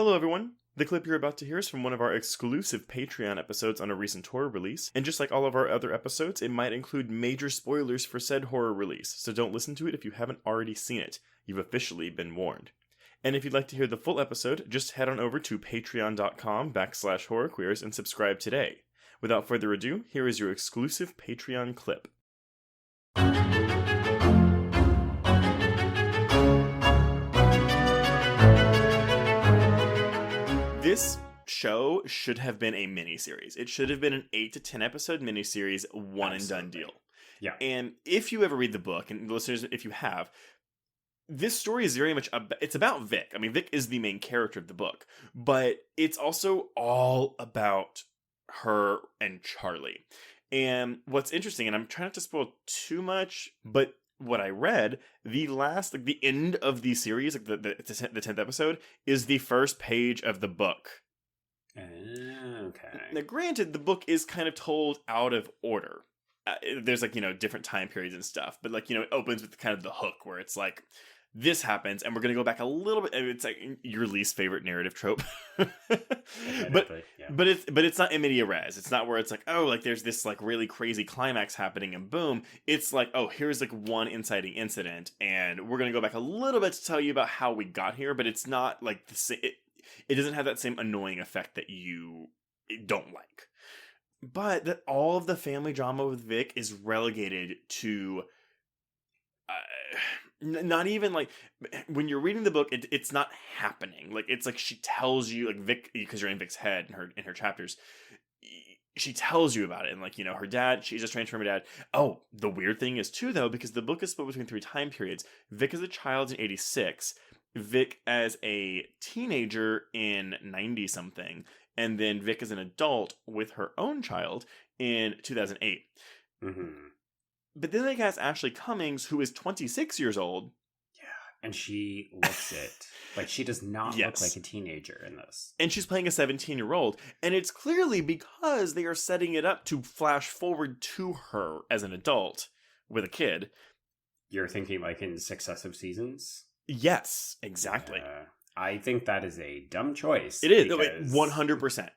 Hello, everyone. The clip you're about to hear is from one of our exclusive Patreon episodes on a recent horror release, and just like all of our other episodes, it might include major spoilers for said horror release, so don't listen to it if you haven't already seen it. You've officially been warned. And if you'd like to hear the full episode, just head on over to patreon.com/horrorqueers and subscribe today. Without further ado, here is your exclusive Patreon clip. This show should have been a miniseries. It should have been an 8 to 10 episode miniseries, one and done deal. Yeah. And if you ever read the book, and listeners, if you have, this story is very much it's about Vic. I mean, Vic is the main character of the book, but it's also all about her and Charlie. And what's interesting, and I'm trying not to spoil too much, but what I read, the end of the series, like the 10th episode, is the first page of the book. Okay. Now, granted, the book is kind of told out of order. There's different time periods and stuff, but it opens with kind of the hook where it's like, this happens, and we're going to go back a little bit. It's like your least favorite narrative trope. but it's not in media res. It's not where it's like, oh, like there's this like really crazy climax happening and boom. It's like, oh, here's like one inciting incident, and we're going to go back a little bit to tell you about how we got here, but it's not like it doesn't have that same annoying effect that you don't like. But that all of the family drama with Vic is relegated to not even like when you're reading the book, it's not happening. Like it's like she tells you, like Vic, because you're in Vic's head in her chapters, she tells you about it, and her dad, she's just transferring her dad. Oh, the weird thing is too though, because the book is split between 3 time periods. Vic as a child in 86, Vic as a teenager in 90 something, and then Vic as an adult with her own child in 2008. Mm-hmm. But then they cast Ashleigh Cummings, who is 26 years old. Yeah, and she looks it. Like, she does not look like a teenager in this. And she's playing a 17-year-old. And it's clearly because they are setting it up to flash forward to her as an adult with a kid. You're thinking like in successive seasons? Yes, exactly. I think that is a dumb choice. It is, 100%.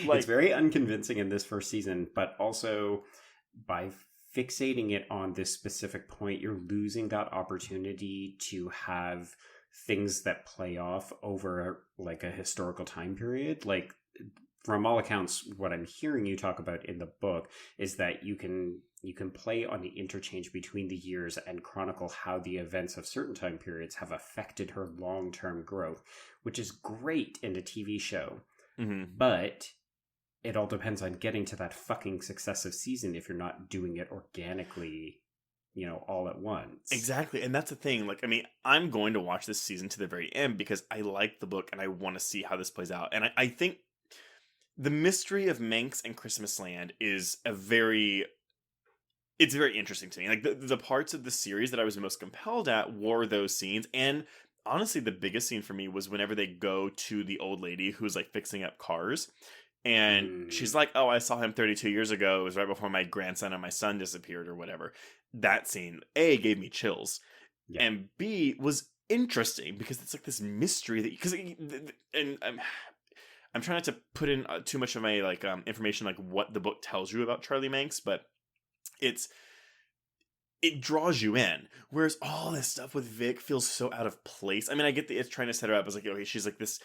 It's very unconvincing in this first season, but also by fixating it on this specific point, you're losing that opportunity to have things that play off over like a historical time period. Like, from all accounts, what I'm hearing you talk about in the book is that you can play on the interchange between the years and chronicle how the events of certain time periods have affected her long-term growth, which is great in a TV show. Mm-hmm. But it all depends on getting to that fucking successive season if you're not doing it organically, all at once. Exactly. And that's the thing. Like, I mean, I'm going to watch this season to the very end because I like the book and I want to see how this plays out. And I think the mystery of Manx and Christmasland is very interesting to me. Like, the parts of the series that I was most compelled at were those scenes. And honestly, the biggest scene for me was whenever they go to the old lady who's like fixing up cars. And she's like, oh, I saw him 32 years ago. It was right before my grandson and my son disappeared or whatever. That scene, A, gave me chills. Yeah. And B, was interesting because it's like this mystery that... And I'm trying not to put in too much of my information, like what the book tells you about Charlie Manx, but it draws you in. Whereas all this stuff with Vic feels so out of place. I mean, I get it's trying to set her up as like, okay, she's like this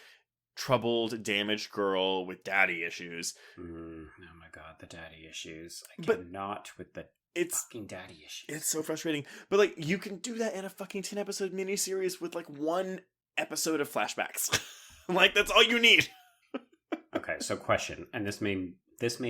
troubled, damaged girl with daddy issues. Oh my god, the daddy issues. I cannot with the fucking daddy issues. It's so frustrating. But like, you can do that in a fucking 10 episode miniseries with like one episode of flashbacks. Like, that's all you need. Okay, so question, and this may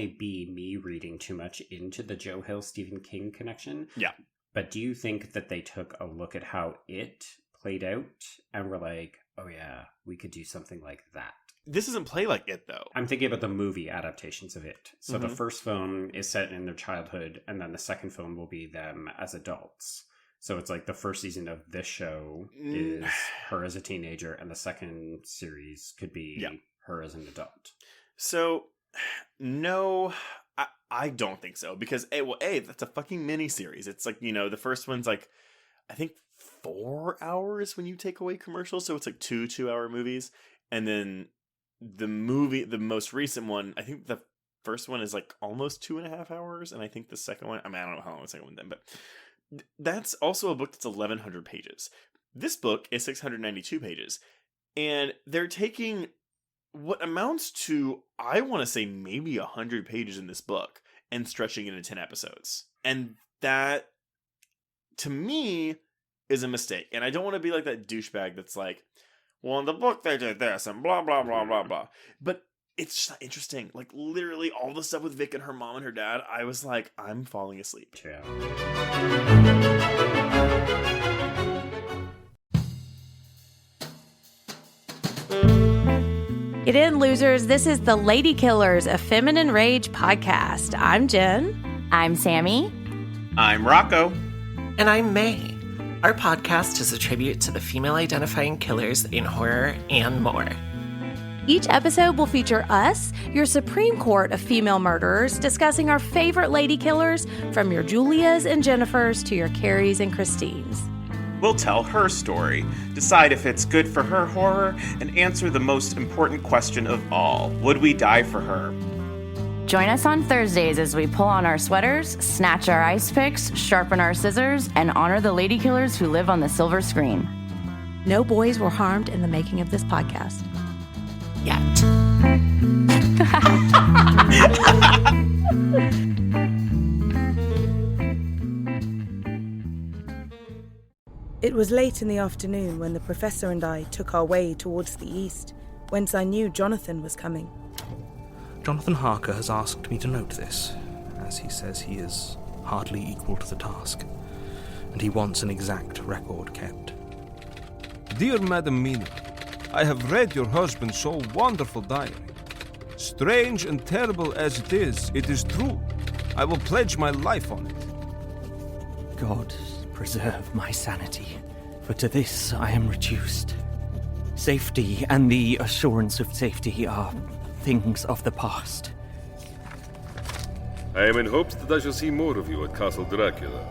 be me reading too much into the Joe Hill Stephen King connection. Yeah. But do you think that they took a look at how it played out and were like, oh yeah, we could do something like that? This doesn't play like it, though. I'm thinking about the movie adaptations of it. So the first film is set in their childhood, and then the second film will be them as adults. So it's like the first season of this show is her as a teenager, and the second series could be her as an adult. So, no, I don't think so. Because, A, that's a fucking miniseries. It's like, the first one's like, I think 4 hours when you take away commercials. So it's like 2 2-hour movies. And then the most recent one, I think the first one is like almost 2.5 hours. And I think the second one, I don't know how long the second one then, but that's also a book that's 1,100 pages. This book is 692 pages. And they're taking what amounts to, I want to say, maybe 100 pages in this book and stretching it into 10 episodes. And that, to me, is a mistake. And I don't want to be like that douchebag that's like, well, in the book they did this and blah, blah, blah, blah, blah. But it's just not interesting. Like, literally all the stuff with Vic and her mom and her dad, I was like, I'm falling asleep. Yeah. Get in, losers. This is the Lady Killers, a Feminine Rage podcast. I'm Jen. I'm Sammy. I'm Rocco. And I'm May. Our podcast is a tribute to the female-identifying killers in horror and more. Each episode will feature us, your Supreme Court of female murderers, discussing our favorite lady killers, from your Julias and Jennifers to your Carries and Christines. We'll tell her story, decide if it's good for her horror, and answer the most important question of all. Would we die for her? Join us on Thursdays as we pull on our sweaters, snatch our ice picks, sharpen our scissors, and honor the lady killers who live on the silver screen. No boys were harmed in the making of this podcast. Yet. It was late in the afternoon when the professor and I took our way towards the east, whence I knew Jonathan was coming. Jonathan Harker has asked me to note this, as he says he is hardly equal to the task, and he wants an exact record kept. Dear Madam Mina, I have read your husband's so wonderful diary. Strange and terrible as it is true. I will pledge my life on it. God preserve my sanity, for to this I am reduced. Safety and the assurance of safety are things of the past. I am in hopes that I shall see more of you at Castle Dracula.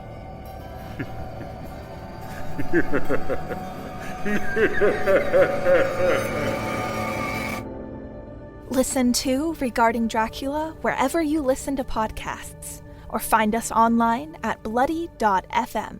Listen to Regarding Dracula wherever you listen to podcasts, or find us online at bloody.fm.